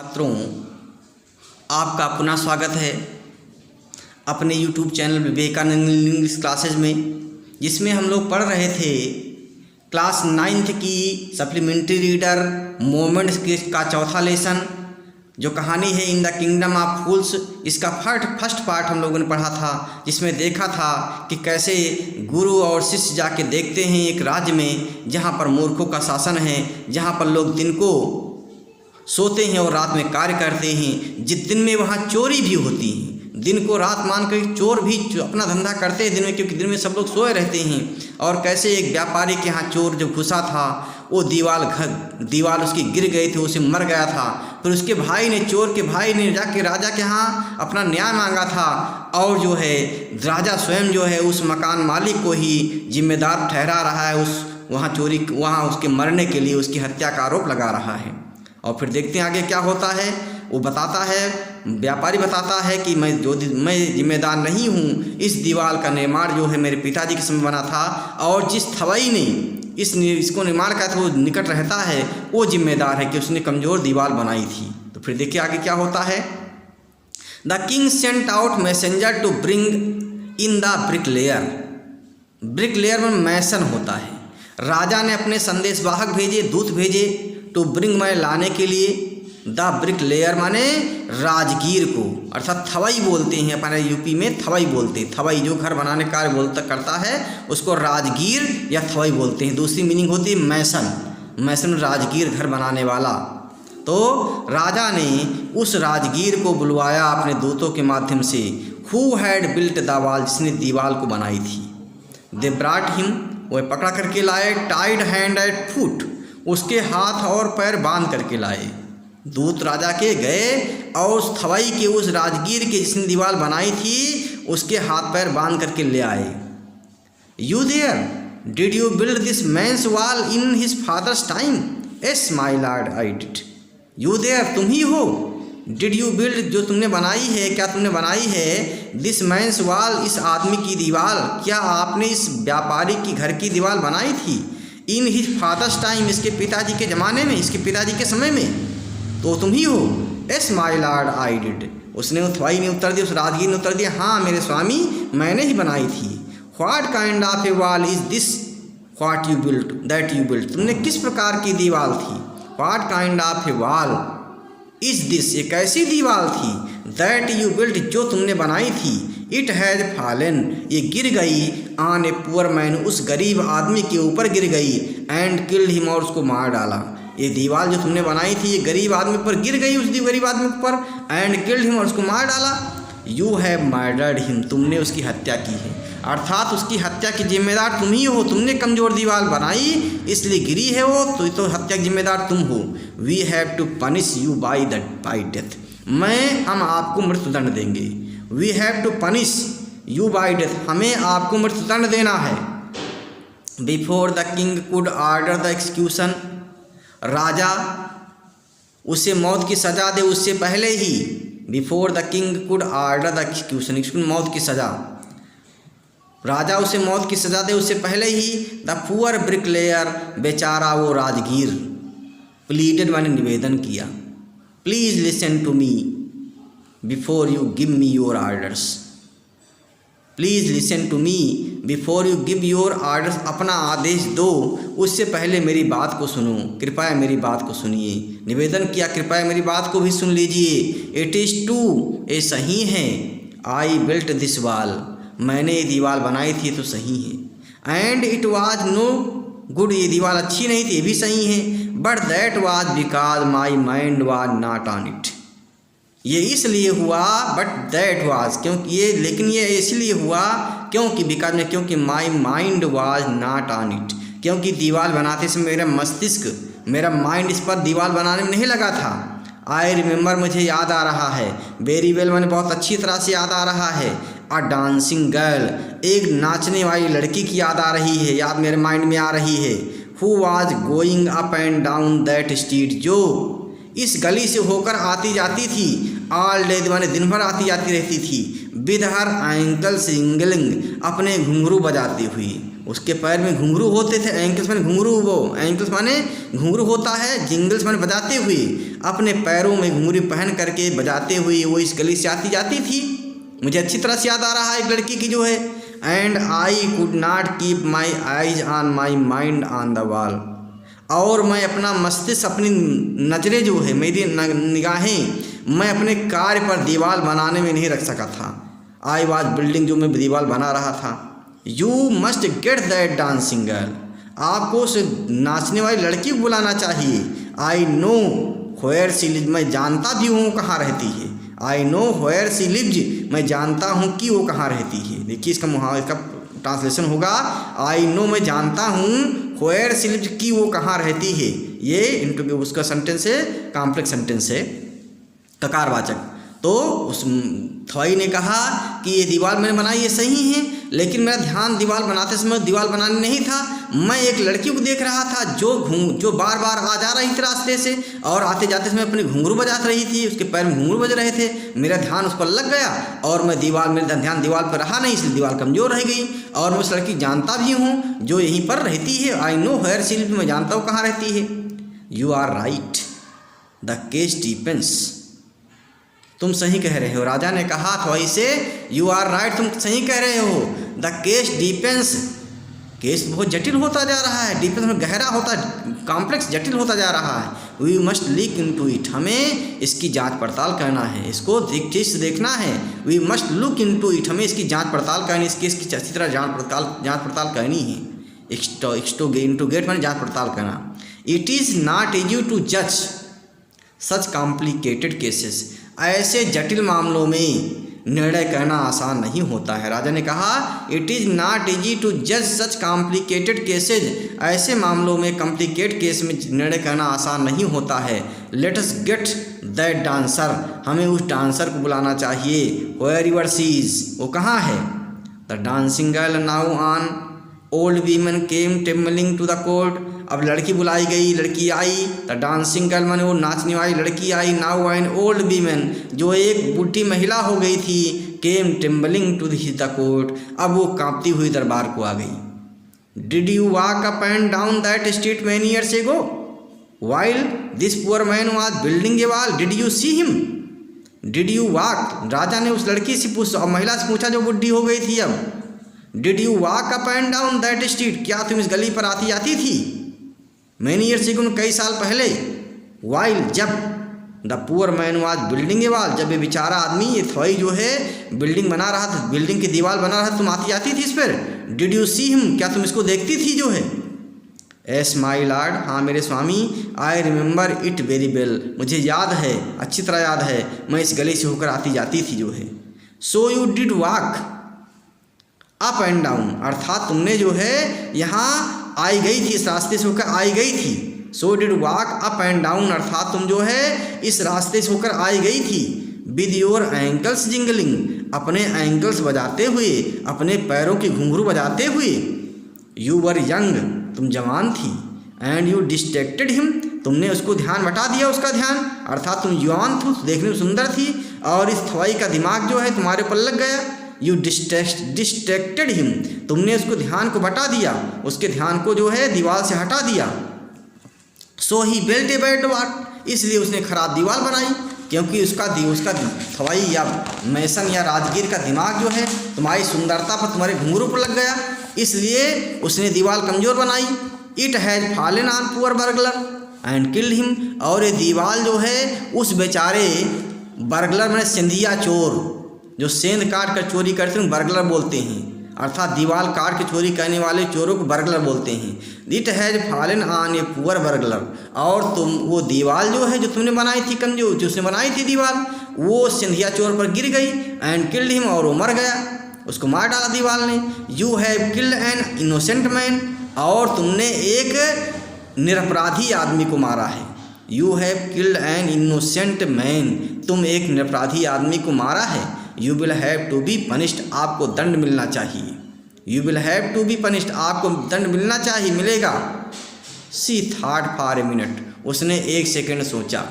छात्रों, आपका पुनः स्वागत है अपने YouTube channel Vivekananda English classes में, जिसमें हम लोग पढ़ रहे थे क्लास 9th की सप्लीमेंट्री रीडर मोमेंट्स का चौथा लेसन, जो कहानी है इन द किंगडम ऑफ फूल्स। इसका फर्स्ट पार्ट हम लोगों ने पढ़ा था, जिसमें देखा था कि कैसे गुरु और शिष्य जाके देखते हैं एक राज्य में जहाँ पर मूर्खों का शासन है, जहाँ पर लोग दिन को सोते हैं और रात में कार्य करते हैं। जिस दिन में वहाँ चोरी भी होती है, दिन को रात मान कर चोर भी अपना धंधा करते हैं दिन में, क्योंकि दिन में सब लोग सोए रहते हैं। और कैसे एक व्यापारी के यहाँ चोर जब घुसा था, वो दीवार उसकी गिर गई थी, उसे मर गया था। फिर उसके भाई ने, चोर के भाई ने जाके राजा के यहाँ अपना न्याय मांगा था, और जो है राजा स्वयं जो है उस मकान मालिक को ही जिम्मेदार ठहरा रहा है, उस वहाँ उसके मरने के लिए उसकी हत्या का आरोप लगा रहा है। और फिर देखते हैं आगे क्या होता है। वो बताता है, व्यापारी बताता है कि मैं जिम्मेदार नहीं हूँ, इस दीवार का निर्माण जो है मेरे पिताजी के समय बना था, और जिस थवई ने इसको निर्माण किया था वो निकट रहता है, वो जिम्मेदार है कि उसने कमज़ोर दीवार बनाई थी। तो फिर देखिए आगे क्या होता है। The king sent out messenger to bring in the bricklayer. Bricklayer में मैसन होता है। राजा ने अपने संदेशवाहक भेजे, दूत भेजे, टू ब्रिंग मैं लाने के लिए, द ब्रिकलेयर माने राजगीर को, अर्थात थवई बोलते हैं अपने यूपी में, थवई बोलते हैं। थवई जो घर बनाने का कार्य करता है उसको राजगीर या थवई बोलते हैं। दूसरी मीनिंग होती है मैसन राजगीर घर बनाने वाला। तो राजा ने उस राजगीर को बुलवाया अपने दूतों के माध्यम से, who had built the wall, जिसने दीवार को बनाई थी। दे ब्राट हिम, वह पकड़ा करके लाए, टाइड हैंड एंड फुट, उसके हाथ और पैर बांध करके लाए। दूत राजा के गए और उस थवई के, उस राजगीर के जिसने दीवार बनाई थी, उसके हाथ पैर बांध करके ले आए। You there, did you build this man's wall in his father's time? Yes my lord I did. You there, तुम ही हो। डिड यू बिल्ड, जो तुमने बनाई है, क्या तुमने बनाई है, दिस मैंस वॉल, इस आदमी की दीवार, क्या आपने इस व्यापारी की घर की दीवार बनाई थी? इन हिज फादर्स टाइम, इसके पिताजी के ज़माने में, इसके पिताजी के समय में, तो तुम ही हो। S my lord I did, उसने थवाई ने उत्तर दिया, उस राजगीर ने उत्तर दिया, हाँ मेरे स्वामी, मैंने ही बनाई थी। What kind of A wall is this what you built that you built, तुमने किस प्रकार की दीवार थी? What kind of A wall is this, एक ऐसी दीवार थी, दैट यू बिल्ट, जो तुमने बनाई थी। इट हैज़ फॉलन, ये गिर गई, ऑन ए पुअर मैन, उस गरीब आदमी के ऊपर गिर गई, एंड किल्ड हिम, और उसको मार डाला। ये दीवार जो तुमने बनाई थी, ये गरीब आदमी पर गिर गई, उस गरीब आदमी पर, एंड किल्ड हिम, और उसको मार डाला। यू हैव मर्डर्ड हिम, तुमने उसकी हत्या की है, अर्थात उसकी हत्या की जिम्मेदार तुम ही हो। तुमने कमज़ोर दीवार बनाई इसलिए गिरी है वो, तो हत्या की जिम्मेदार तुम हो। We have to punish you by death, हम आपको मृत्युदंड देंगे। We have to punish you by death, हमें आपको मृत्युदंड देना है। Before the king could order the execution, राजा उसे मौत की सज़ा दे उससे पहले ही, before the king could order the execution, मौत की सज़ा, राजा उसे मौत की सज़ा दे उससे पहले ही, द पुअर ब्रिकलेयर, बेचारा वो राजगीर, प्लीडेड मैंने निवेदन किया, please listen to me before you give me your orders, please listen to me before you give your orders, अपना आदेश दो उससे पहले मेरी बात को सुनो, कृपया मेरी बात को सुनिए। निवेदन किया, कृपया मेरी बात को भी सुन लीजिए। इट इज़ टू, ये सही है, आई बिल्ट दिस वॉल, मैंने ये दीवार बनाई थी तो सही है। And it was no good, ये दीवार अच्छी नहीं थी, ये भी सही है। But that was because my mind was not on it, ये इसलिए हुआ, बट दैट वाज, क्योंकि ये, लेकिन ये इसलिए हुआ क्योंकि, बिकॉज में, क्योंकि माई mind was not on it, क्योंकि दीवार बनाते समय मेरा मस्तिष्क, मेरा माइंड इस पर दीवार बनाने में नहीं लगा था। आई रिमेंबर, मुझे याद आ रहा है, वेरी वेल मैंने बहुत अच्छी तरह से याद आ रहा है। अ डांसिंग गर्ल, एक नाचने वाली लड़की की याद आ रही है, याद मेरे माइंड में आ रही है। Who was going up and down that street, जो इस गली से होकर आती जाती थी, ऑल डे, माने दिन भर आती जाती रहती थी, विद हर एंकल सिंगलिंग, अपने घुंघरू बजाती हुई, उसके पैर में घुंघरू होते थे। एंकल्स माने घुंघरू, वो एंकल्स माने घुंघरू होता है, जिंगल्स माने बजाते हुए, अपने पैरों में घुंघरू पहन करके बजाते हुए वो इस गली से आती जाती थी। मुझे अच्छी तरह से याद आ रहा है एक लड़की की जो है, and I could not keep my eyes on my mind on the wall, और मैं अपना मस्तिष्क, अपनी नज़रें जो है, मेरी निगाहें मैं अपने कार्य पर दीवार बनाने में नहीं रख सका था। आई वॉज बिल्डिंग, जो मैं दीवार बना रहा था। You must get that dancing girl, आपको उस नाचने वाली लड़की को बुलाना चाहिए। I know where she lives, मैं जानता भी हूँ कहाँ रहती है। I know where she lives, मैं जानता हूँ कि वो कहाँ रहती है। देखिए इसका ट्रांसलेशन होगा, आई नो मैं जानता हूँ, व्हेयर शी लिव्स कि वो कहाँ रहती है। ये इंटू उसका सेंटेंस है, कॉम्प्लेक्स सेंटेंस है, ककारवाचक। तो उस थवाई ने कहा कि ये दीवार मैंने बनाई, ये सही है, लेकिन मेरा ध्यान दीवार बनाते समय दीवार बनाने नहीं था। मैं एक लड़की को देख रहा था जो बार बार आ जा रही थी रास्ते से, और आते जाते समय अपने घुंघरू बजा रही थी, उसके पैर में घुंघरू बज रहे थे। मेरा ध्यान उस पर लग गया और मेरा ध्यान दीवार पर रहा नहीं, इसलिए दीवार कमज़ोर रह गई। और मैं उस लड़की जानता भी हूँ जो यहीं पर रहती है। I know where she lives, मैं जानता हूँ कहाँ रहती है। You are right, the case depends, तुम सही कह रहे हो। राजा ने कहा थवाई से, यू आर राइट, तुम सही कह रहे हो। द केस डिपेंड्स, केस बहुत जटिल होता जा रहा है, डिपेंस में गहरा होता, कॉम्प्लेक्स जटिल होता जा रहा है। We must look into it, हमें इसकी जांच पड़ताल करना है, इसको ठीक से देखना है। We must look into it, हमें इसकी जांच पड़ताल करनी, इसकी अच्छी तरह जांच पड़ताल करनी है। इंटोगेट माने जांच पड़ताल करना। It is not easy to जज सच कॉम्प्लिकेटेड केसेस, ऐसे जटिल मामलों में निर्णय करना आसान नहीं होता है। राजा ने कहा, it is not easy to जज सच कॉम्प्लिकेटेड केसेज, ऐसे मामलों में कॉम्प्लिकेट केस में निर्णय करना आसान नहीं होता है। Let us get that dancer, हमें उस डांसर को बुलाना चाहिए। वेयर यूर सीज, वो कहाँ है। The dancing girl now on old women came trembling to the court, अब लड़की बुलाई गई, लड़की आई। द डांसिंग गर्ल माने वो नाचने वाली लड़की आई। नाउ एन ओल्ड वीमन, जो एक बूढ़ी महिला हो गई थी। Came trembling to the court, अब वो कांपती हुई दरबार को आ गई। Did you walk up and down that street many years ago while this poor man was building a wall, did you see him. Did you walk, राजा ने उस लड़की से महिला से पूछा जो बूढ़ी हो गई थी। अब did you walk up and down that street, क्या तुम इस गली पर आती जाती थी। मैनी ईयर्स एगो, कई साल पहले। वाइल, जब। The poor man was building a wall, जब ये बेचारा आदमी, ये थवाई जो है बिल्डिंग बना रहा था, बिल्डिंग की दीवार बना रहा था, तुम आती जाती थी इस पर। डिड यू सी हिम, क्या तुम इसको देखती थी जो है। एस माई लॉर्ड, हाँ मेरे स्वामी। I remember it very well, मुझे याद है, अच्छी तरह याद है, मैं इस गली से होकर आती जाती थी जो है। So you did walk up and down, अर्थात तुमने जो है यहाँ आई गई थी, इस रास्ते से होकर आई गई थी। So did walk up and down, अर्थात तुम जो है इस रास्ते से होकर आई गई थी। विद योर एंकल्स जिंगलिंग, अपने एंकल्स बजाते हुए, अपने पैरों की घुंघरू बजाते हुए। यू वर यंग, तुम जवान थी। एंड यू डिस्ट्रैक्टेड हिम, तुमने उसको ध्यान बटा दिया, उसका ध्यान, अर्थात तुम जवान थी, देखने में सुंदर थी, और इस थवाई का दिमाग जो है तुम्हारे पर लग गया। यू डिस्ट्रैक्टेड हिम, तुमने उसको ध्यान को बटा दिया, उसके ध्यान को जो है दीवार से हटा दिया। सो ही बिल्ट ए बैड वॉल, इसलिए उसने खराब दीवार बनाई, क्योंकि उसका थवाई या मैसन या राजगीर का दिमाग जो है तुम्हारी सुंदरता पर, तुम्हारे घुंघरू पर लग गया, इसलिए उसने दीवार कमज़ोर बनाई। It has fallen on poor burglar and killed him, और ये दीवार जो है उस बेचारे बर्गलर में सिंधिया चोर, जो सेंध काट कर चोरी करते हैं बर्गलर बोलते हैं, अर्थात दीवार काट के चोरी करने वाले चोरों को बर्गलर बोलते हैं। It has fallen on a poor burglar, और तुम वो दीवार जो है जो तुमने बनाई थी, कमजोर जो उसने बनाई थी दीवार, वो सिंधिया चोर पर गिर गई। एंड किल्ड हिम, और वो मर गया, उसको मार डाला दीवार ने। You have killed an innocent man, और तुमने एक निरपराधी आदमी को मारा है। You have killed an innocent man, तुम एक निरपराधी आदमी को मारा है। You will have to be punished, आपको दंड मिलना चाहिए। You will have to be punished, आपको दंड मिलना चाहिए, मिलेगा। She thought for a minute, उसने 1 सेकेंड सोचा।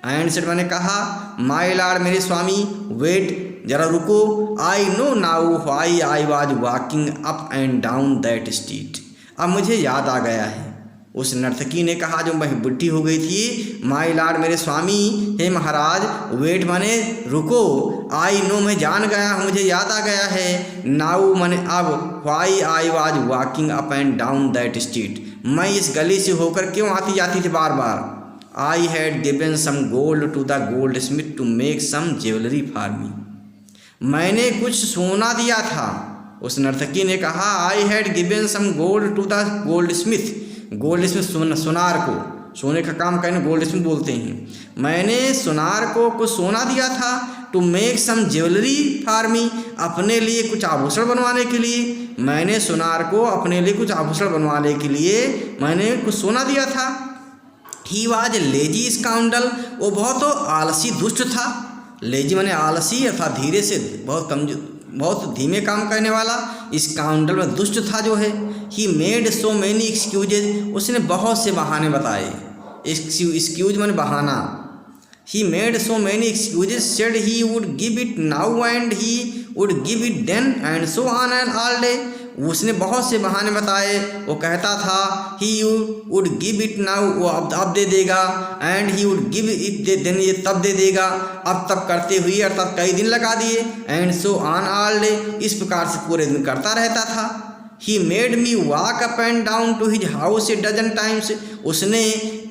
एंड सेड, मैंने कहा, माय लॉर्ड, मेरे स्वामी, वेट, जरा रुको, I know now why I was walking up and down that street. अब मुझे याद आ गया है। उस नर्तकी ने कहा जो मैं बुढ़ी हो गई थी, माई लॉर्ड मेरे स्वामी, हे महाराज, वेट माने रुको, आई नो मैं जान गया हूँ, मुझे याद आ गया है, नाउ माने अब, why I was walking up and down that street, मैं इस गली से होकर क्यों आती जाती थी बार बार। I had given some gold to the goldsmith to make some jewellery for me, मैंने कुछ सोना दिया था। उस नर्तकी ने कहा I had given some gold to the goldsmith, goldsmith सुनार को, सोने का काम करने गोल्ड स्मिथ बोलते हैं, मैंने सुनार को कुछ सोना दिया था, to make some jewellery for me, अपने लिए कुछ आभूषण बनवाने के लिए, मैंने सुनार को अपने लिए कुछ आभूषण बनवाने के लिए मैंने कुछ सोना दिया था। ही वॉज लेजी स्काउंडल, वो बहुत आलसी दुष्ट था। लेजी माने आलसी अर्थात धीरे से बहुत धीमे काम करने वाला, स्काउंडल में दुष्ट था जो है। He made so many excuses, उसने बहुत से बहाने बताए, एक्सक्यूज माने बहाना। He made so many excuses, said he would give it now and he would give it then and so on and all day, उसने बहुत से बहाने बताए, वो कहता था he would give it now, वो अब दे देगा, and he would give it then, ये तब दे देगा, अब तब करते हुए अर्थात कई दिन लगा दिए, and so on all day, इस प्रकार से पूरे दिन करता रहता था। He made me walk up and down to his house a dozen times, उसने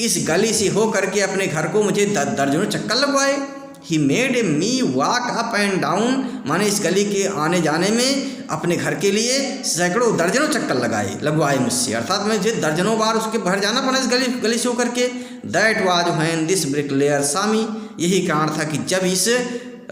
इस गली से हो करके अपने घर को मुझे दर्जनों चक्कर लगवाए। ही made me walk up and down माने इस गली के आने जाने में अपने घर के लिए सैकड़ों दर्जनों चक्कर लगवाए मुझसे, अर्थात मुझे दर्जनों बार उसके घर जाना पड़ा इस गली से होकर के। That was when this bricklayer सामी, यही कारण था कि जब इस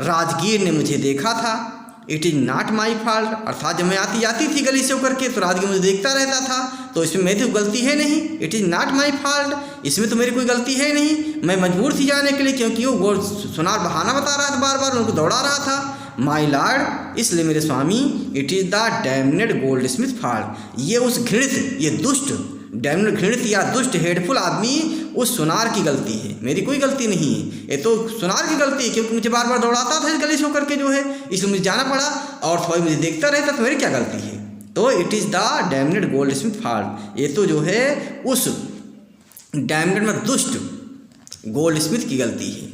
राजगीर ने मुझे देखा था। It is not my fault, अर्थात जब मैं आती जाती थी गली से होकर के तो राजगीर मुझे देखता रहता था, तो इसमें मेरी तो गलती है नहीं। It is not my fault, इसमें तो मेरी कोई गलती है नहीं, मैं मजबूर थी जाने के लिए, क्योंकि वो सुनार बहाना बता रहा था, बार बार उनको दौड़ा रहा था। माई लॉर्ड, इसलिए मेरे स्वामी, it is the damned goldsmith fault, ये उस घृणित, ये दुष्ट डैम्नेड घृणित या दुष्ट हेडफुल आदमी उस सुनार की गलती है, मेरी कोई गलती नहीं है, ये तो सुनार की गलती है, क्योंकि मुझे बार बार दौड़ाता था इस गली से होकर के जो है, इसलिए मुझे जाना पड़ा, और थोड़ा मुझे देखता रहता तो मेरी क्या गलती है। तो it is the damned goldsmith fault, ये तो जो है उस डैम्नेड में दुष्ट गोल्ड स्मिथ की गलती है,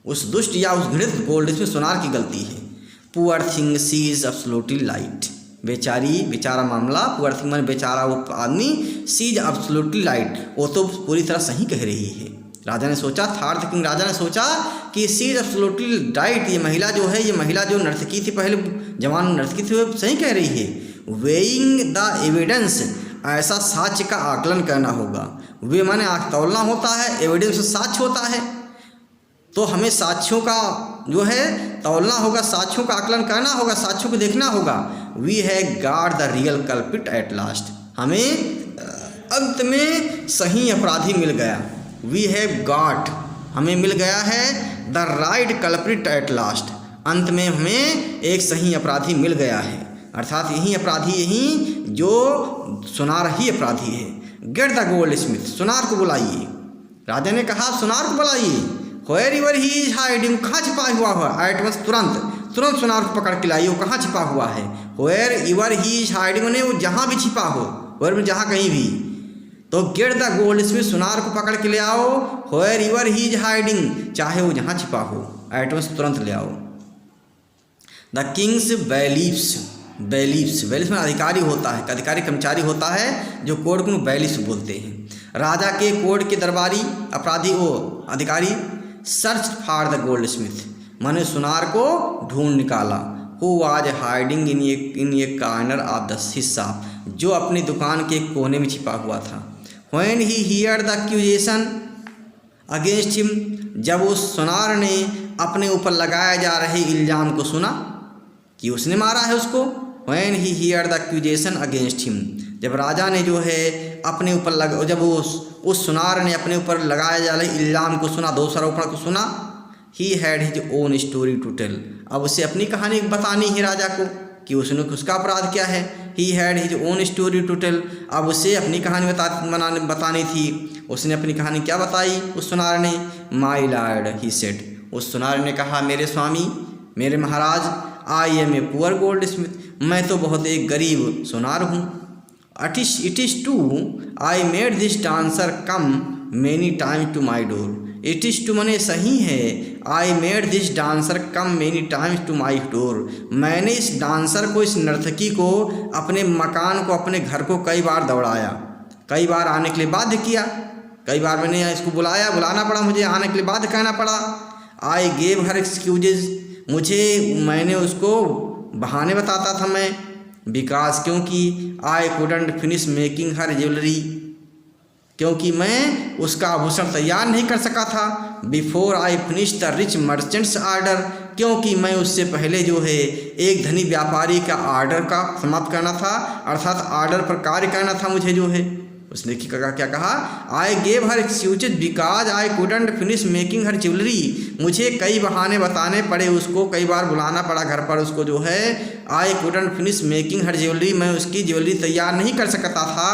उस दुष्ट या उस घृणित गोल्ड स्मिथ सुनार की गलती है। Poor thing C is absolutely light, बेचारा मामला, पुअर थिंग माने बेचारा वो आदमी, सी इज एब्सोल्युटली लाइट, वो तो पूरी तरह सही कह रही है। राजा ने सोचा, थर्ड किंग राजा ने सोचा कि सी इज एब्सोल्युटली राइट, ये महिला जो है, ये महिला जो नर्तकी थी, पहले जवान नर्तकी थी, वो सही कह रही है। वेइंग द एविडेंस, ऐसा साक्ष्य का आकलन करना होगा। वे माने आँख तौलना होता है, एविडेंस साक्ष्य होता है, तो हमें साक्ष्यों का जो है तौलना होगा, साक्ष्यों का आकलन करना होगा, साक्ष्यों को देखना होगा। We have got the real culprit at last, हमें अंत में सही अपराधी मिल गया। वी हैव गॉट, हमें मिल गया है the right culprit at last, अंत में हमें एक सही अपराधी मिल गया है, अर्थात यही अपराधी, यही जो सुनार ही अपराधी है। गेट द गोल्ड स्मिथ, सुनार को बुलाइए। राजा ने कहा सुनार को बुलाइए। Where ever he is hiding, कहाँ छिपा हुआ है, एट वंस, तुरंत सुनार को पकड़ के लाइए, वो कहाँ छिपा हुआ है। Where ever he is hiding माने वो जहाँ भी छिपा हो, व्हेयर में जहाँ कहीं भी, तो गेट द गोल्ड स्मिथ, सुनार को पकड़ के ले आओ। Where ever he is hiding, चाहे वो जहाँ छिपा हो, एट वंस तुरंत ले आओ। द किंग्स बैलीफ्स में अधिकारी होता है, अधिकारी कर्मचारी होता है जो कोर्ट को बैलीफ्स बोलते हैं। राजा के कोर्ट के दरबारी अपराधी वो अधिकारी search for the gold Smith, माने सुनार को ढूंढ निकाला। Who was hiding in A corner of the shop, जो अपनी दुकान के कोने में छिपा हुआ था। When he here the accusation against him, जब उस सुनार ने अपने ऊपर लगाया जा रहे इल्ज़ाम को सुना कि उसने मारा है उसको। When he here the accusation against him, जब राजा ने जो है अपने ऊपर जब उस सुनार ने अपने ऊपर लगाया जा रहे इल्ज़ाम को सुना, दोषारोपण को सुना। He had his own story to tell, अब उसे अपनी कहानी बतानी है राजा को कि उसने उसका अपराध क्या है। He had his own story to tell, अब उसे अपनी कहानी बतानी थी। उसने अपनी कहानी क्या बताई उस सुनार ने। माई लॉर्ड ही सेड, उस सुनार ने कहा मेरे स्वामी, मेरे महाराज, I am a poor goldsmith, मैं तो बहुत एक गरीब सुनार हूँ। It is true I made this dancer come many times to my door. It is true मने सही है, I made this dancer come many times to my door, मैंने इस डांसर को, इस नर्तकी को अपने मकान को, अपने घर को कई बार दौड़ाया, कई बार आने के लिए बाध्य किया, कई बार मैंने इसको बुलाना पड़ा, मुझे आने के लिए बाध्य कहना पड़ा। आई गेव हर एक्सक्यूजेज, मैंने उसको बहाने बताता था मैं, बिकॉज क्योंकि I couldn't finish making her jewellery, क्योंकि मैं उसका आभूषण तैयार नहीं कर सका था। Before I finish the rich merchants order, क्योंकि मैं उससे पहले जो है एक धनी व्यापारी का आर्डर का समाप्त करना था, अर्थात आर्डर पर कार्य करना था मुझे जो है। उसने क्या कहा, I gave her excuses because I couldn't finish making her jewellery, मुझे कई बहाने बताने पड़े उसको, कई बार बुलाना पड़ा घर पर उसको जो है। I couldn't finish making her jewellery, मैं उसकी ज्वेलरी तैयार नहीं कर सकता था।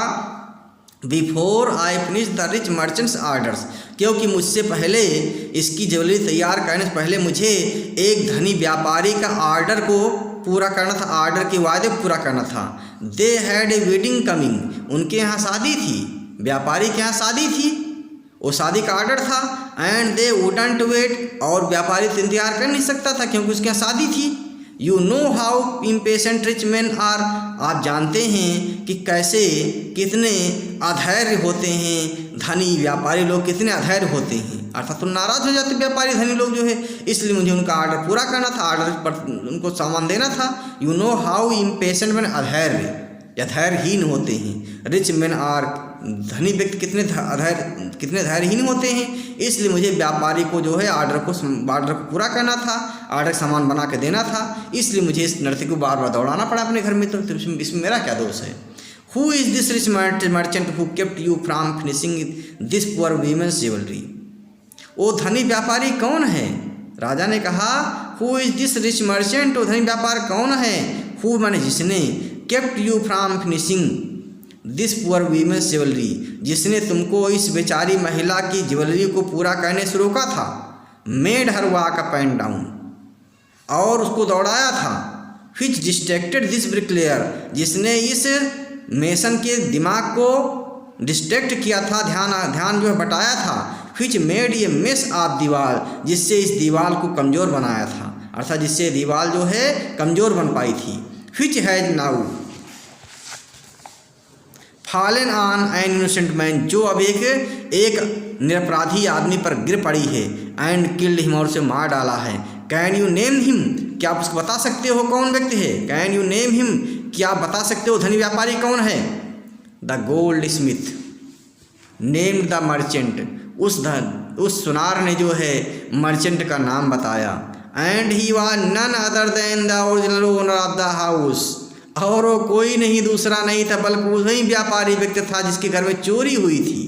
Before I finish the rich merchants orders, क्योंकि मुझसे पहले इसकी ज्वेलरी तैयार करने से पहले मुझे एक धनी व्यापारी का आर्डर को पूरा करना था, आर्डर के वायदे को पूरा करना था। They had a wedding coming, उनके यहाँ शादी थी, व्यापारी के यहाँ शादी थी, वो शादी का आर्डर था। एंड दे वुडंट वेट, और व्यापारी तो इंतजार कर नहीं सकता था क्योंकि उसके यहाँ शादी थी। You know how impatient rich man are, आप जानते हैं कि कैसे कितने अधैर्य होते हैं धनी व्यापारी लोग, कितने अधैर्य होते हैं, अर्थात तो नाराज़ हो जाते व्यापारी धनी लोग जो है। इसलिए मुझे उनका आर्डर पूरा करना था, आर्डर पर उनको सामान देना था। You know how impatient men, अधैर्य या धैर्यहीन होते हैं। रिच मैन आर, धनी व्यक्ति कितने धैर्यहीन होते हैं। इसलिए मुझे व्यापारी को जो है आर्डर को पूरा करना था, आर्डर सामान बना के देना था, इसलिए मुझे इस नर्तकी को बार बार दौड़ाना पड़ा अपने घर में। तो इसमें मेरा क्या दोष है। Who is this rich merchant who kept you from finishing this poor women's jewellery, वो धनी व्यापारी कौन है। राजा ने कहा, who is this rich merchant, वो धनी व्यापार कौन है। हु माने जिसने, kept you from finishing this poor women's jewellery, जिसने तुमको इस बेचारी महिला की ज्वेलरी को पूरा करने से रोका था। Made her walk up and down, और उसको दौड़ाया था। विच डिस्ट्रैक्टेड दिस ब्रिकलेयर, जिसने इस मेसन के दिमाग को डिस्ट्रैक्ट किया था, ध्यान जो है बटाया था। विच मेड ये मेस ऑफ दीवार, जिससे इस दीवार को कमज़ोर बनाया था, अर्थात जिससे दीवार जो है कमज़ोर बन पाई थी। Which has now fallen on an innocent man, जो अब एक निरपराधी आदमी पर गिर पड़ी है। एंड किल्ड हिम, और उसे मार डाला है। कैन यू नेम हिम, क्या आप उसको बता सकते हो कौन व्यक्ति है। कैन यू नेम हिम, क्या आप बता सकते हो धनी व्यापारी कौन है। The goldsmith named the merchant, उस सुनार ने जो है मर्चेंट का नाम बताया। And he was none other than the original owner of the house, और वो कोई नहीं दूसरा नहीं था बल्कि वही व्यापारी व्यक्ति था जिसके घर में चोरी हुई थी।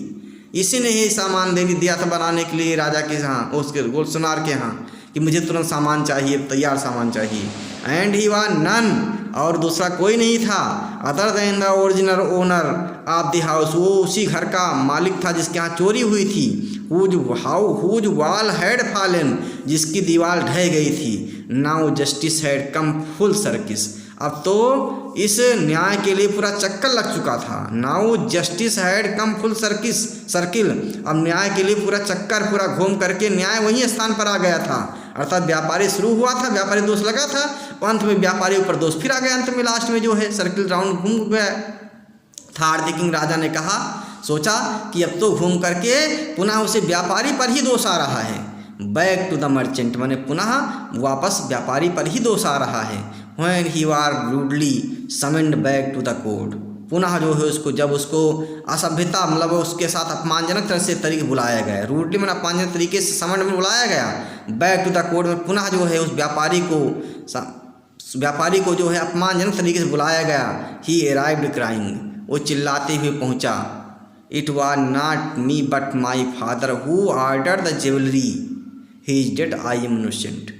इसी ने ही सामान दिया था बनाने के लिए राजा के यहाँ, उसके गोल्ड सुनार के यहाँ, कि मुझे तुरंत सामान चाहिए, तैयार सामान चाहिए। एंड ही वाज नन, और दूसरा कोई नहीं था, other than the original owner of the house, वो उसी घर का मालिक था जिसके यहाँ चोरी हुई थी। हुज वॉल हैड फॉलन, जिसकी दीवार ढह गई थी। Now justice had come full circus, अब तो इस न्याय के लिए पूरा चक्कर लग चुका था। Now justice had come full circle, अब न्याय के लिए पूरा चक्कर पूरा घूम करके न्याय वही स्थान पर आ गया था। अर्थात व्यापारी शुरू हुआ था, व्यापारी दोष लगा था, अंत में व्यापारी ऊपर दोष फिर आ गया, अंत में लास्ट में जो है सर्किल राउंड घूम गया था। किंग राजा ने कहा, सोचा कि अब तो घूम करके पुनः उसे व्यापारी पर ही दोष आ रहा है। बैक टू द मर्चेंट, माने पुनः वापस व्यापारी पर ही दोष आ रहा है। When he was rudely summoned back to the court, पुनः जो है उसको जब उसको असभ्यता मतलब उसके साथ अपमानजनक तरह से तरीके बुलाया गया, रूडली मैंने अपमानजनक तरीके से समन्ड में बुलाया गया। बैक टू द कोर्ट में पुनः जो है उस व्यापारी को जो है अपमानजनक तरीके से बुलाया गया। ही अराइव्ड क्राइंग, वो चिल्लाते हुए पहुँचा। It was not me but my father who order the jewellery, he is dead, I am innocent.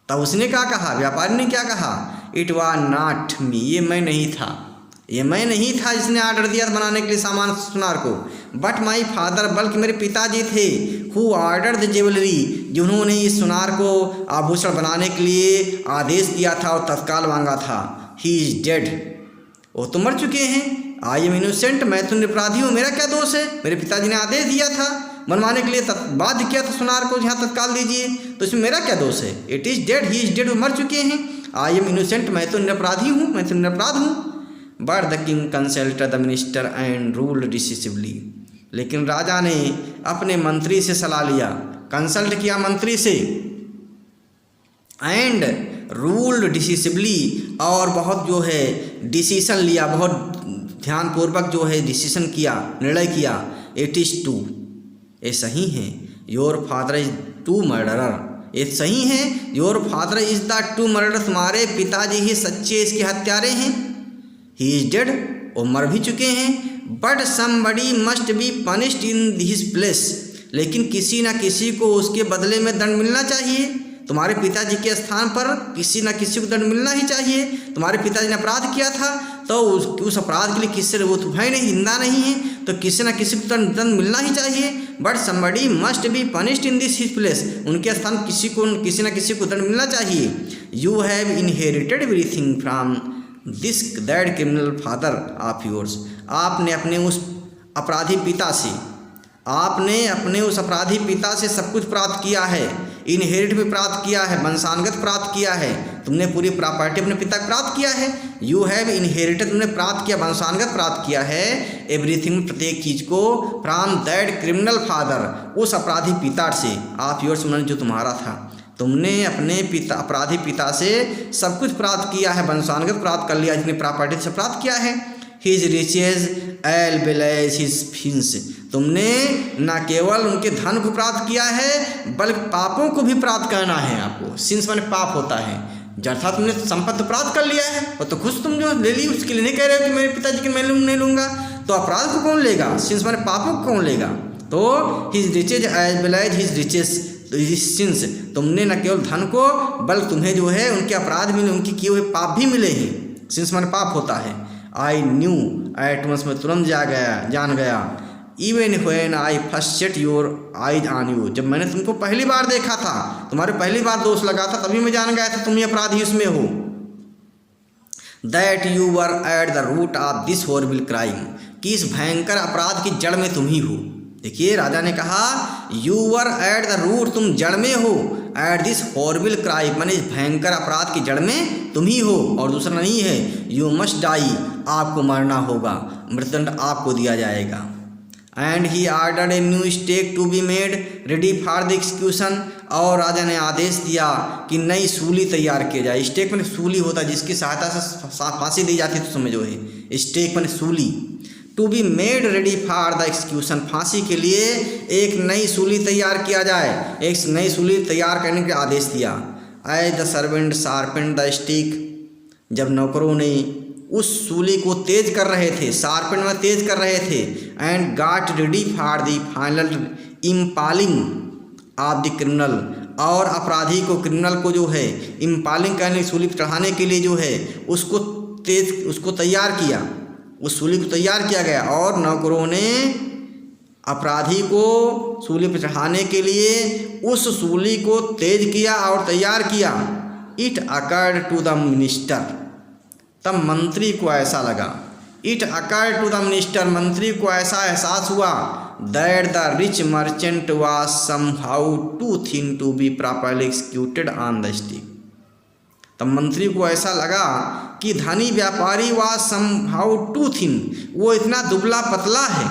तब उसने क्या कहा, व्यापारी ने क्या कहा, इट वाज नॉट मी, ये मैं नहीं था जिसने ऑर्डर दिया बनाने के लिए सामान सुनार को, बट माई फादर, बल्कि मेरे पिताजी थे, हु ऑर्डर द ज्वेलरी, जिन्होंने इस सुनार को आभूषण बनाने के लिए आदेश दिया था और तत्काल मांगा था। ही इज डेड, वो तो मर चुके हैं। आई एम इनोसेंट, मैं तो निरपराधी हूँ, मेरा क्या दोष है? मेरे पिताजी ने आदेश दिया था, बनवाने के लिए बाध्य किया था सुनार को, यहाँ तत्काल दीजिए, तो इसमें मेरा क्या दोष है? It is dead, he is dead, वो मर चुके हैं। आई एम इनोसेंट, मैं तो निरपराधी हूँ, मैं तो निरपराध हूँ। But the king consulted the minister and ruled decisively, लेकिन राजा ने अपने मंत्री से सलाह लिया, कंसल्ट किया मंत्री से, एंड रूल्ड डिसिसिवली, और बहुत जो है डिसीजन लिया, बहुत ध्यानपूर्वक जो है डिसीजन किया, निर्णय किया। इट इज़ टू, ये सही है, your father is true murderer, ये सही है, your father is the true murderer, तुम्हारे पिताजी ही सच्चे इसके हत्यारे हैं। ही इज डेड, वो मर भी चुके हैं। But somebody must be punished in his place, लेकिन किसी न किसी को उसके बदले में दंड मिलना चाहिए। तुम्हारे पिताजी के स्थान पर किसी न किसी को दंड मिलना ही चाहिए। तुम्हारे पिताजी ने अपराध किया था तो उस अपराध के लिए किसी वो तो है नहीं, जिंदा नहीं है, तो किसी न किसी को दंड मिलना ही चाहिए। But somebody must be punished in this his place, उनके स्थान किसी न किसी को दंड मिलना चाहिए। You have inherited everything from this that criminal father of yours, आपने अपने उस अपराधी पिता से सब कुछ प्राप्त किया है, इनहेरिट भी प्राप्त किया है, वंशानुगत प्राप्त किया है, तुमने पूरी प्रॉपर्टी अपने पिता प्राप्त किया है। यू हैव इनहेरिटेड, तुमने प्राप्त किया, वंशानुगत प्राप्त किया है, एवरीथिंग, प्रत्येक चीज को, फ्रॉम दैट क्रिमिनल फादर, उस अपराधी पिता से, ऑफ योर्स, जो तुम्हारा था, तुमने अपने अपराधी पिता से सब कुछ प्राप्त किया है, वंशानुगत प्राप्त कर लिया, जितनी प्रॉपर्टी से प्राप्त किया है। हिज रिचेज एल बेलेज हिज फिंस, तुमने न केवल उनके धन को प्राप्त किया है बल्कि पापों को भी प्राप्त करना है आपको। सिंस माने पाप होता है, जैसा तुमने संपत्ति प्राप्त कर लिया है वो तो खुश तुम जो ले ली, उसके लिए नहीं कह रहे हो कि मेरे पिताजी के मैं नहीं लूँगा, तो अपराध को कौन लेगा? सिंस माने पापों को कौन लेगा? तो हिज रिचेज एज बेलेज हिज रिचेज सिंस, तुमने न केवल धन को बल्कि तुम्हें जो है उनके अपराध मिले, उनके किए हुए पाप भी मिले हैं। सिंस माने पाप होता है। आई न्यू एट वंस, में तुरंत जान गया। Even when I first set your eyes on you, जब मैंने तुमको पहली बार देखा था, तुम्हारे पहली बार दोष लगा था, तभी मैं जान गया था तुम ही अपराधी उसमें हो। That you were at the root of this horrible crime, कि इस भयंकर अपराध की जड़ में तुम ही हो। देखिए राजा ने कहा you were at the root, तुम जड़ में हो, एट दिस हॉरिबल क्राइम, माने इस भयंकर अपराध की जड़ में तुम ही हो और दूसरा नहीं है। यू मस्ट डाई, आपको मरना होगा, मृत्युदंड आपको दिया जाएगा। And he ordered a new stake to be made ready for the execution, और राजा ने आदेश दिया कि नई सूली तैयार किया जाए। स्टेक मैंने सूली होता है जिसकी सहायता से फांसी दी जाती है, तो उसमें जो है स्टेक मैंने सूली। To be made ready for the execution, फांसी के लिए एक नई सूली तैयार किया जाए, एक नई सूली तैयार करने के आदेश दिया। As the servant sharpened the stick, जब नौकरों ने उस सूली को तेज कर रहे थे, शार्पेंड में तेज कर रहे थे, and got ready for the final impaling of the criminal, और अपराधी को, क्रिमिनल को जो है इम्पालिंग करने, सूली पर चढ़ाने के लिए जो है उसको तैयार किया, उस सूली को तैयार किया गया, और नौकरों ने अपराधी को सूली पर चढ़ाने के लिए उस सूली को तेज किया और तैयार किया। It occurred to the minister, तब मंत्री को ऐसा लगा, it occurred to the minister, मंत्री को ऐसा एहसास हुआ, that the rich merchant was somehow too thin to be properly executed on the stick. तब मंत्री को ऐसा लगा कि धनी व्यापारी वाज समहाउ टू थिन, वो इतना दुबला पतला है,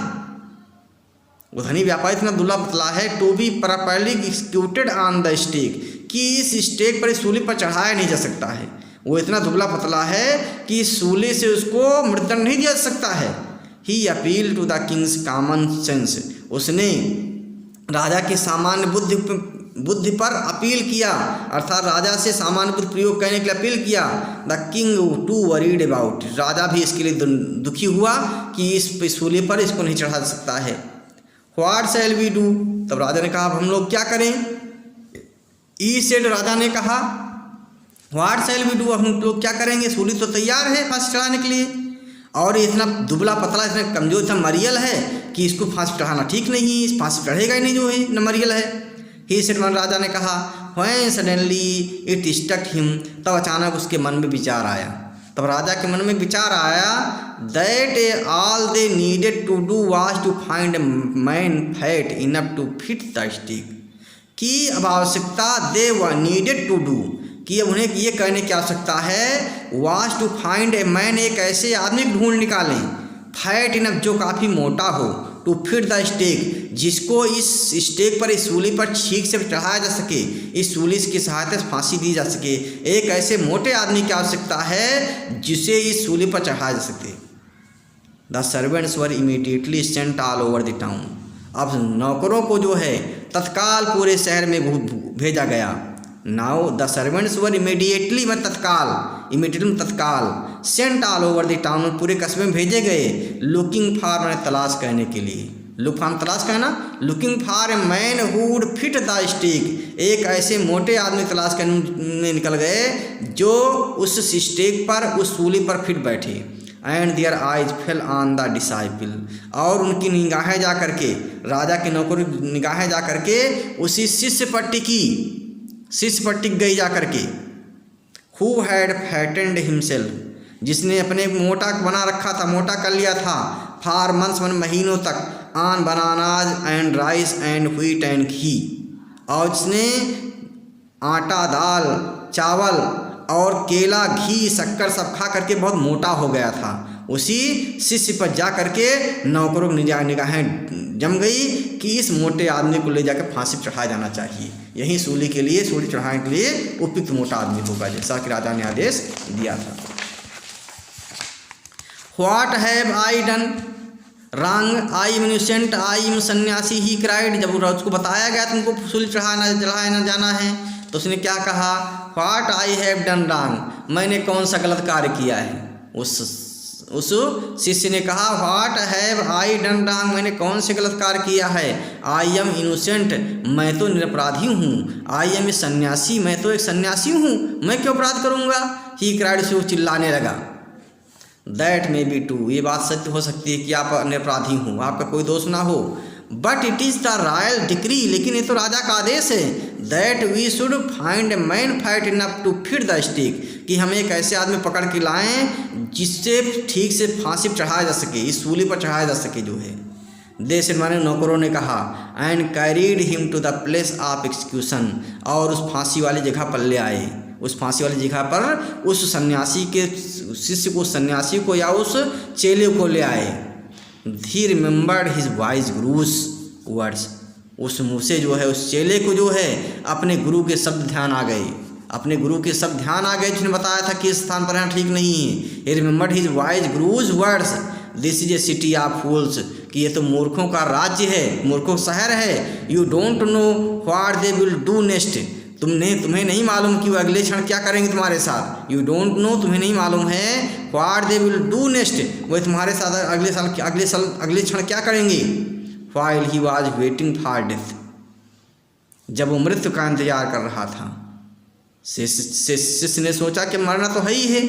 वो धनी व्यापारी इतना दुबला पतला है, to be properly executed on the stake, कि इस स्टेक पर, इस सूली पर चढ़ाया नहीं जा सकता है। वो इतना दुबला पतला है कि इस सूली से उसको मृत्युदंड नहीं दिया जा सकता है। He appeal to the king's common sense, उसने राजा की सामान्य बुद्धि पर अपील किया, अर्थात राजा से सामान्य बुद्धि प्रयोग करने के लिए अपील किया। The king too worried about, राजा भी इसके लिए दुखी हुआ कि इस सूली पर इसको नहीं चढ़ा सकता है। व्हाट शैल वी डू, तब राजा ने कहा हम लोग क्या करें? ई सेड, राजा ने कहा व्हाट शैल वी डू, हम लोग क्या करेंगे? सूली तो तैयार है फांसी चढ़ाने के लिए, और इतना दुबला पतला, इतना कमजोर, इतना मरियल है कि इसको फांसी चढ़ाना ठीक नहीं, इस फांसी चढ़ेगा ही नहीं जो है नमरियल है। ही सेड, राजा ने कहा। When suddenly it struck him, तब अचानक उसके मन में विचार आया, तब राजा के मन में विचार आया that all they needed to do was to find a man fat enough to fit the stick, कि अब आवश्यकता दे व नीडेड टू डू, कि अब उन्हें ये कहने की आवश्यकता है was to find a man, एक ऐसे आदमी को ढूंढ निकालें, फैट इनफ जो काफ़ी मोटा हो, टू फिट द स्टेक जिसको इस स्टेक पर, इस सूली पर ठीक से चढ़ाया जा सके, इस सूली की सहायता से फांसी दी जा सके। एक ऐसे मोटे आदमी की आवश्यकता है जिसे इस सूली पर चढ़ाया जा सके। The servants were immediately sent all over the town, अब नौकरों को जो है तत्काल पूरे शहर में भेजा गया। Now the servants were immediately में तत्काल, इमीडिएटली तत्काल, sent all over the town पूरे कस्बे में भेजे गए। लुकिंग फॉर मैंने तलाश करने के लिए, लुक फॉर तलाश करना, looking for a man who would fit the stake, एक ऐसे मोटे आदमी तलाश करने निकल गए जो उस स्टेक पर, उस सूली पर फिट बैठे। And their eyes fell on the disciple, और उनकी निगाहें जा करके, राजा के नौकर निगाहें जा करके उसी शिष्य पर टिकी, शिष्य पर टिक गई जा करके। हु हैड फैटेंड हिमसेल्फ, जिसने अपने मोटा बना रखा था, मोटा कर लिया था, फॉर मंथ्स महीनों तक, on bananas and rice and wheat and ghee, और जिसने आटा, दाल, चावल और केला, घी, शक्कर सब खा करके बहुत मोटा हो गया था। उसी शिष्य पर जा करके नौकरों की निगाहें जम गई कि इस मोटे आदमी को ले जाकर फांसी पर चढ़ाया जाना चाहिए, यही सूली के लिए, सूली चढ़ाने के लिए उपयुक्त मोटा आदमी होगा, जैसा कि राजा ने आदेश दिया था। What have I done wrong, I am innocent, I am सन्यासी, ही क्राइड, जब उसको बताया गया तुमको सूली चढ़ाना जाना है, तो उसने क्या कहा, what I have done wrong, मैंने कौन सा गलत कार्य किया है। उस शिष्य ने कहा what have I done wrong, मैंने कौन से गलत कार्य किया है। आई एम इनोसेंट, मैं तो निरपराधी हूँ। आई एम ए सन्यासी, मैं तो एक सन्यासी हूँ, मैं क्यों अपराध करूँगा। ही क्राइड, से वो चिल्लाने लगा। दैट मे बी ट्रू, ये बात सत्य हो सकती है कि आप निरपराधी हूँ, आपका कोई दोष ना हो। But it is the royal decree, लेकिन ये तो राजा का आदेश है। That we should find a man fat enough to fit the stick, कि हम एक ऐसे आदमी पकड़ के लाएं जिससे ठीक से फांसी पर चढ़ाया जा सके, इस सूली पर चढ़ाया जा सके जो है। दे सेड, माने नौकरों ने कहा, and carried him to the place of execution, और उस फांसी वाली जगह पर ले आए, उस फांसी वाली जगह पर उस सन्यासी के शिष्य को, सन्यासी को या उस चेले को ले आए। He remembered his wise guru's words, उस मुँह से जो है, उस चेले को जो है अपने गुरु के शब्द ध्यान आ गए, अपने गुरु के शब्द ध्यान आ गए, जिसने बताया था कि इस स्थान पर रहना ठीक नहीं है। He remembered his wise guru's words, this is a city of fools, कि ये तो मूर्खों का राज्य है, मूर्खों का शहर है। You don't know what they will do next, तुम्हें नहीं मालूम कि वो अगले क्षण क्या करेंगे तुम्हारे साथ। यू डोंट नो, तुम्हें नहीं मालूम है, what they will do next, वो तुम्हारे साथ अगले क्षण क्या करेंगे। While he was waiting for death, जब वो मृत्यु का इंतजार कर रहा था, शिष्य ने सोचा कि मरना तो है ही है।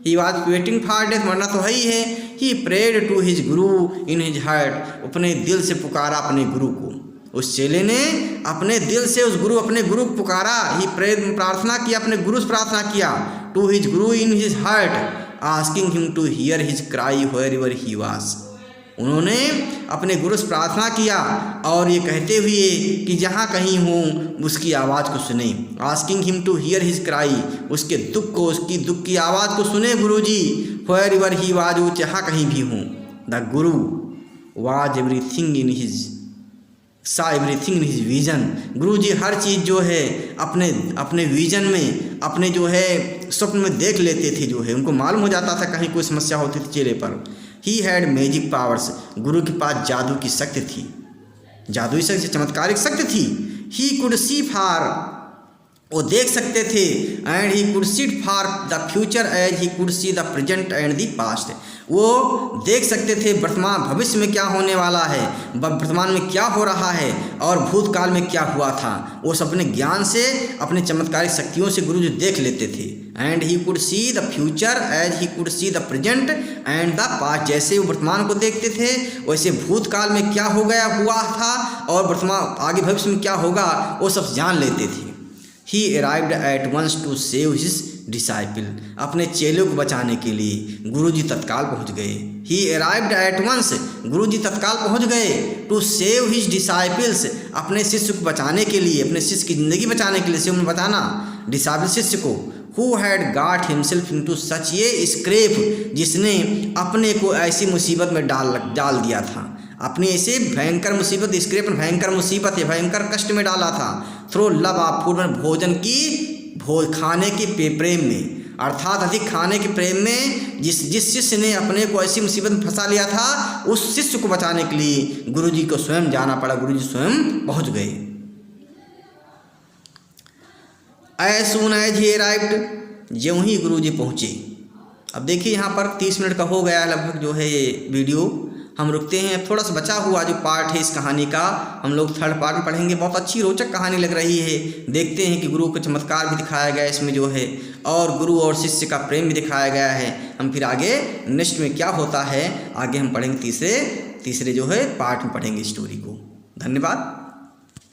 He was waiting for death, मरना तो है ही है। ही prayed to his guru in his heart, अपने दिल से पुकारा अपने गुरु को। उस चेले ने अपने दिल से अपने गुरु को पुकारा। ही प्रेड, प्रार्थना किया, अपने गुरु से प्रार्थना किया। To his guru in his heart asking him to hear his cry wherever he was, उन्होंने अपने गुरु से प्रार्थना किया और ये कहते हुए कि जहाँ कहीं हूँ उसकी आवाज़ को सुने। Asking him to hear his cry, उसके दुख को, उसकी दुख की आवाज़ को सुने गुरुजी। वेयर एवर ही वाज, वो जहाँ कहीं भी हूँ। The guru was everything in his, saw everything in his vision, गुरुजी हर चीज़ जो है अपने विजन में, अपने जो है स्वप्न में देख लेते थे, जो है उनको मालूम हो जाता था कहीं कोई समस्या होती थी चेहरे पर। ही हैड मैजिक पावर्स, गुरु के पास जादू की शक्ति थी, जादुई शक्ति, चमत्कारिक शक्ति थी। ही कुड सी फार वो देख सकते थे। And he could see for the future as he could see the present and the past. वो देख सकते थे वर्तमान भविष्य में क्या होने वाला है, वर्तमान में क्या हो रहा है और भूतकाल में क्या हुआ था। वो अपने ज्ञान से, अपने चमत्कारिक शक्तियों से गुरुजी देख लेते थे। And he could see the future as he could see the present and the past. जैसे वो वर्तमान को देखते थे वैसे भूतकाल में क्या हो गया हुआ था और वर्तमान आगे भविष्य में क्या होगा वो सब जान लेते थे। He arrived at once to save his disciple। अपने चेलों को बचाने के लिए गुरुजी तत्काल पहुंच गए। He arrived at once, गुरुजी तत्काल पहुंच गए। To save his disciples, अपने शिष्य को बचाने के लिए, अपने शिष्य की ज़िंदगी बचाने के लिए, शिष्य में बताना डिसाइपल शिष्य को। Who had got himself into such a scrape, जिसने अपने को ऐसी मुसीबत में डाल दिया था, अपनी ऐसे भयंकर मुसीबत, स्क्रेप भयंकर मुसीबत है, भयंकर कष्ट में डाला था। थ्रो लव ऑफ फूड, भोजन की खाने के प्रेम में, अर्थात अधिक खाने के प्रेम में जिस शिष्य ने अपने को ऐसी मुसीबत में फंसा लिया था उस शिष्य को बचाने के लिए गुरुजी को स्वयं जाना पड़ा। गुरुजी स्वयं पहुंच गए। As soon as he arrived, ज्यों ही गुरुजी पहुँचे। अब देखिए यहाँ पर 30 मिनट का हो गया लगभग जो है ये वीडियो, हम रुकते हैं। अब थोड़ा सा बचा हुआ जो पार्ट है इस कहानी का हम लोग थर्ड पार्ट में पढ़ेंगे। बहुत अच्छी रोचक कहानी लग रही है। देखते हैं कि गुरु का चमत्कार भी दिखाया गया है इसमें जो है, और गुरु और शिष्य का प्रेम भी दिखाया गया है। हम फिर आगे नेक्स्ट में क्या होता है आगे हम पढ़ेंगे, तीसरे जो है पार्ट में पढ़ेंगे स्टोरी को। धन्यवाद।